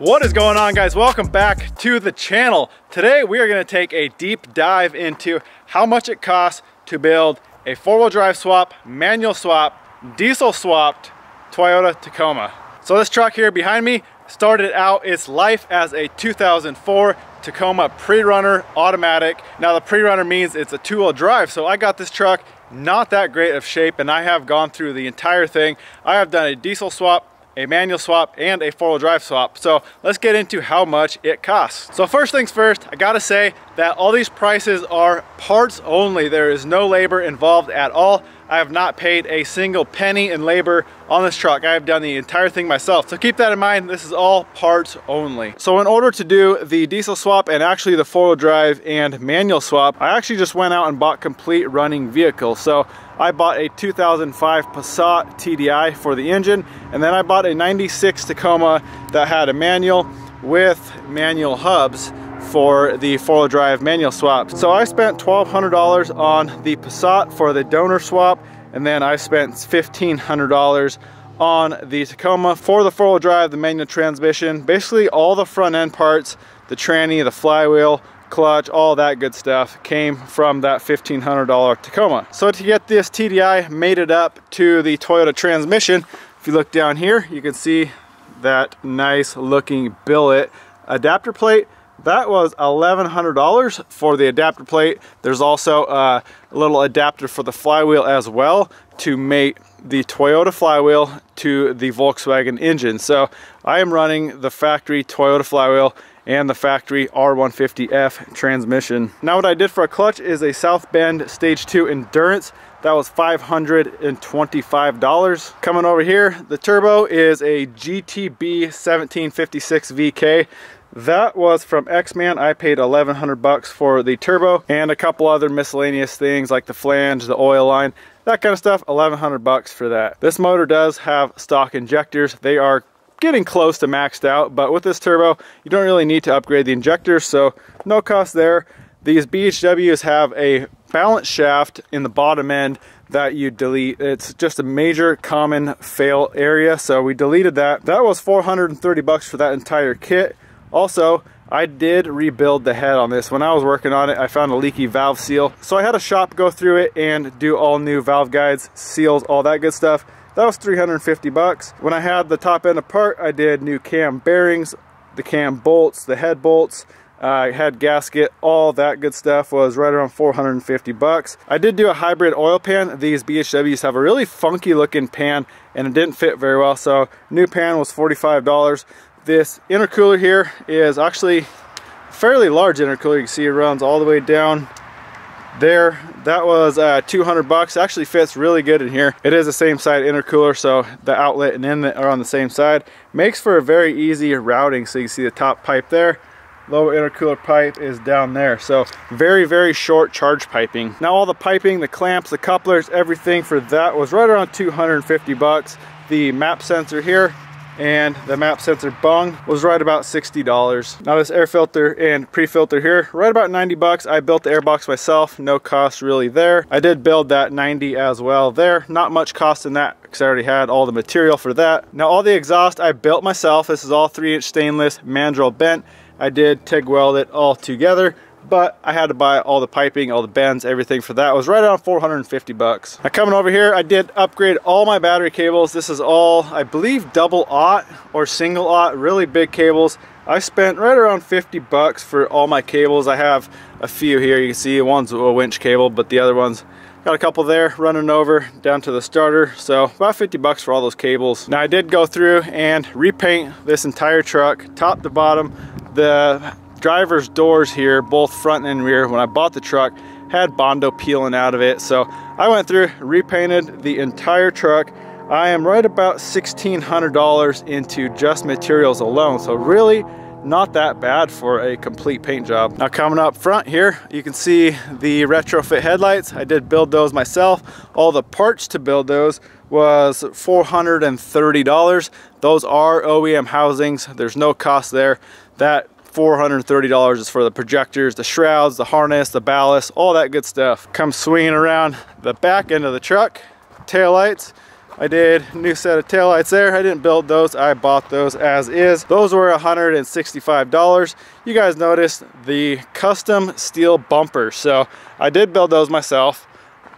What is going on, guys? Welcome back to the channel. Today we are going to take a deep dive into how much it costs to build a four-wheel drive swap, manual swap, diesel swapped Toyota Tacoma. So this truck here behind me started out its life as a 2004 Tacoma pre-runner automatic. Now the pre-runner means it's a two-wheel drive, so I got this truck not that great of shape, and I have gone through the entire thing. I have done a diesel swap, a manual swap, and a four-wheel drive swap. So let's get into how much it costs. So first things first, I gotta say that all these prices are parts only. There is no labor involved at all. I have not paid a single penny in labor on this truck. I have done the entire thing myself. So keep that in mind, this is all parts only. So in order to do the diesel swap and actually the four-wheel drive and manual swap, I actually just went out and bought complete running vehicles. So I bought a 2005 Passat TDI for the engine, and then I bought a 96 Tacoma that had a manual with manual hubs for the four-wheel drive manual swap. So I spent $1,200 on the Passat for the donor swap, and then I spent $1,500 on the Tacoma for the four-wheel drive, the manual transmission, basically all the front end parts, the tranny, the flywheel, clutch, all that good stuff came from that $1,500 Tacoma. So to get this TDI mated up to the Toyota transmission, if you look down here, you can see that nice looking billet adapter plate. That was $1,100 for the adapter plate. There's also a little adapter for the flywheel as well to mate the Toyota flywheel to the Volkswagen engine. So I am running the factory Toyota flywheel and the factory R150F transmission. Now what I did for a clutch is a South Bend Stage 2 Endurance. That was $525. Coming over here, the turbo is a GTB 1756 VK. That was from X-Man. I paid $1,100 for the turbo and a couple other miscellaneous things like the flange, the oil line, that kind of stuff. $1,100 for that. This motor does have stock injectors. They are getting close to maxed out, but with this turbo, you don't really need to upgrade the injectors, so no cost there. These BHWs have a balance shaft in the bottom end that you delete. It's just a major common fail area, so we deleted that. That was $430 for that entire kit. Also, I did rebuild the head on this. When I was working on it, I found a leaky valve seal. So I had a shop go through it and do all new valve guides, seals, all that good stuff. That was $350. When I had the top end apart, I did new cam bearings, the cam bolts, the head bolts, head gasket, all that good stuff was right around $450. I did do a hybrid oil pan. These BHWs have a really funky looking pan and it didn't fit very well, so new pan was $45. This intercooler here is actually a fairly large intercooler. You can see it runs all the way down there. That was $200. Actually fits really good in here. It is the same side intercooler, so the outlet and inlet are on the same side. Makes for a very easy routing. So you can see the top pipe there. Lower intercooler pipe is down there. So very, very short charge piping. Now all the piping, the clamps, the couplers, everything for that was right around $250. The map sensor here and the map sensor bung was right about $60. Now this air filter and pre-filter here, right about $90. I built the air box myself, no cost really there. I did build that 90 as well there. Not much cost in that because I already had all the material for that. Now all the exhaust I built myself. This is all 3-inch stainless mandrel bent. I did TIG weld it all together, but I had to buy all the piping, all the bends, everything for that. It was right around $450. Now coming over here, I did upgrade all my battery cables. This is all, I believe, double aught or single aught, really big cables. I spent right around $50 for all my cables. I have a few here. You can see one's a winch cable, but the other one's got a couple there running over down to the starter. So about $50 for all those cables. Now I did go through and repaint this entire truck, top to bottom. The driver's doors here, both front and rear, when I bought the truck, had Bondo peeling out of it. So I went through, repainted the entire truck. I am right about $1,600 into just materials alone. So really not that bad for a complete paint job. Now coming up front here, you can see the retrofit headlights. I did build those myself. All the parts to build those was $430. Those are OEM housings. There's no cost there. That $430 is for the projectors, the shrouds, the harness, the ballast, all that good stuff. Come swinging around the back end of the truck, tail lights. I did new set of taillights there. I didn't build those, I bought those as is. Those were $165. You guys noticed the custom steel bumpers, so I did build those myself.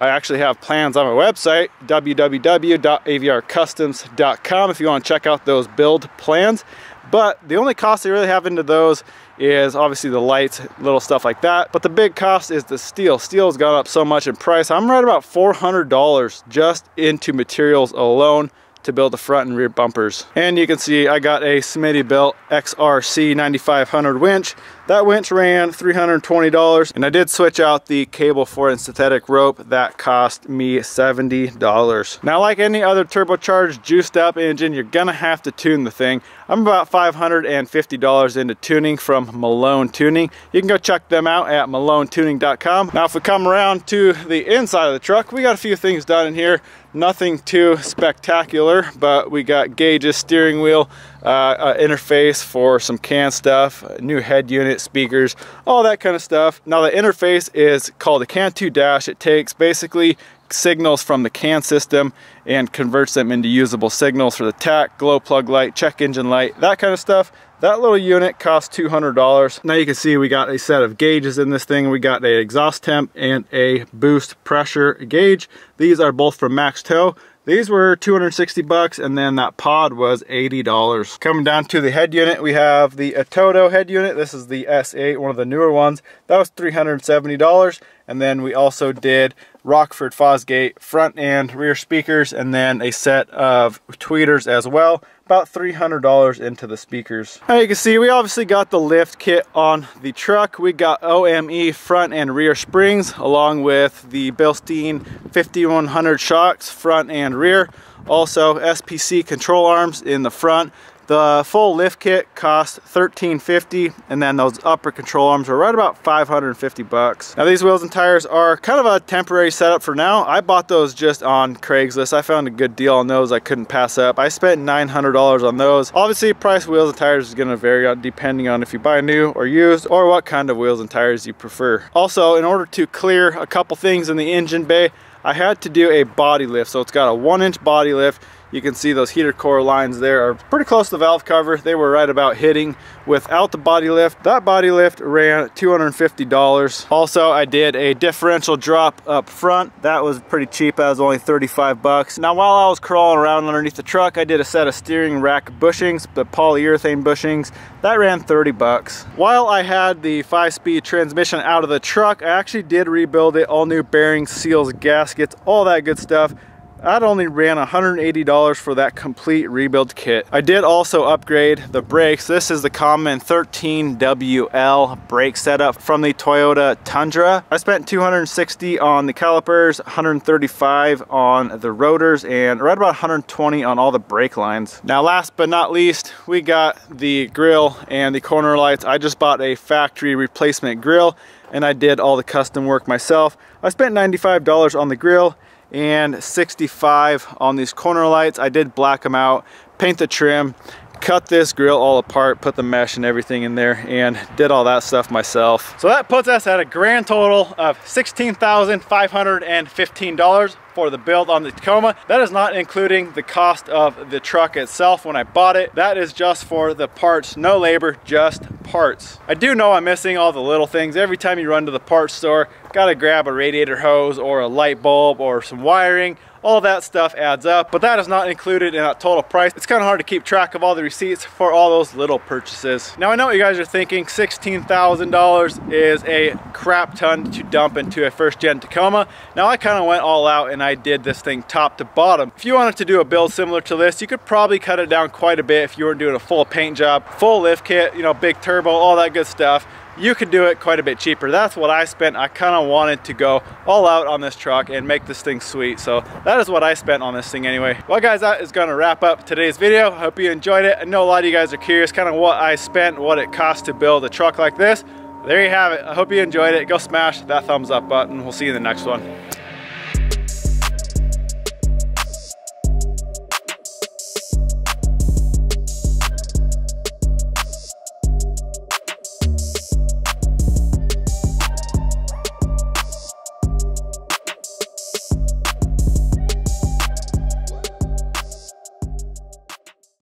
I actually have plans on my website, www.avrcustoms.com, if you want to check out those build plans. But the only cost they really have into those is obviously the lights, little stuff like that. But the big cost is the steel. Steel has gone up so much in price. I'm right about $400 just into materials alone to build the front and rear bumpers. And you can see I got a Smitty built XRC 9500 winch. That winch ran $320, and I did switch out the cable for a synthetic rope. That cost me $70. Now, like any other turbocharged juiced up engine, you're gonna have to tune the thing. I'm about $550 into tuning from Malone Tuning. You can go check them out at malonetuning.com. Now, if we come around to the inside of the truck, we got a few things done in here. Nothing too spectacular, but we got gauges, steering wheel, interface for some CAN stuff, new head unit, speakers, all that kind of stuff. Now the interface is called a CAN 2 dash. It takes basically signals from the CAN system and converts them into usable signals for the TAC, glow plug light, check engine light, that kind of stuff. That little unit costs $200. Now you can see we got a set of gauges in this thing. We got an exhaust temp and a boost pressure gauge. These are both from Max Tow. These were $260, and then that pod was $80. Coming down to the head unit, we have the Toyota head unit. This is the S8, one of the newer ones. That was $370. And then we also did Rockford Fosgate front and rear speakers, and then a set of tweeters as well. About $300 into the speakers. Now you can see we obviously got the lift kit on the truck. We got OME front and rear springs, along with the Bilstein 5100 shocks front and rear. Also SPC control arms in the front. The full lift kit cost $13.50, and then those upper control arms were right about $550. Now these wheels and tires are kind of a temporary setup for now. I bought those just on Craigslist. I found a good deal on those I couldn't pass up. I spent $900 on those. Obviously, price of wheels and tires is going to vary depending on if you buy new or used, or what kind of wheels and tires you prefer. Also, in order to clear a couple things in the engine bay, I had to do a body lift. So it's got a 1-inch body lift. You can see those heater core lines there are pretty close to the valve cover. They were right about hitting without the body lift. That body lift ran $250. Also, I did a differential drop up front. That was pretty cheap. That was only $35. Now, while I was crawling around underneath the truck, I did a set of steering rack bushings, the polyurethane bushings. That ran $30. While I had the 5-speed transmission out of the truck, I actually did rebuild it. All new bearings, seals, gaskets, all that good stuff. That only ran $180 for that complete rebuild kit. I did also upgrade the brakes. This is the common 13WL brake setup from the Toyota Tundra. I spent $260 on the calipers, $135 on the rotors, and right about $120 on all the brake lines. Now, last but not least, we got the grille and the corner lights. I just bought a factory replacement grille, and I did all the custom work myself. I spent $95 on the grille and $65 on these corner lights. I did black them out, paint the trim, cut this grill all apart, put the mesh and everything in there, and did all that stuff myself. So that puts us at a grand total of $16,515 for the build on the Tacoma. That is not including the cost of the truck itself when I bought it. That is just for the parts, no labor, just parts. I do know I'm missing all the little things. Every time you run to the parts store, gotta grab a radiator hose or a light bulb or some wiring. All that stuff adds up, but that is not included in that total price. It's kind of hard to keep track of all the receipts for all those little purchases. Now, I know what you guys are thinking, $16,000 is a crap ton to dump into a first-gen Tacoma. Now, I kind of went all out and I did this thing top to bottom. If you wanted to do a build similar to this, you could probably cut it down quite a bit if you were doing a full paint job, full lift kit, you know, big turbo, all that good stuff. You could do it quite a bit cheaper. That's what I spent. I kind of wanted to go all out on this truck and make this thing sweet. So that is what I spent on this thing anyway. Well guys, that is gonna wrap up today's video. I hope you enjoyed it. I know a lot of you guys are curious kind of what I spent, what it cost to build a truck like this. There you have it. I hope you enjoyed it. Go smash that thumbs up button. We'll see you in the next one.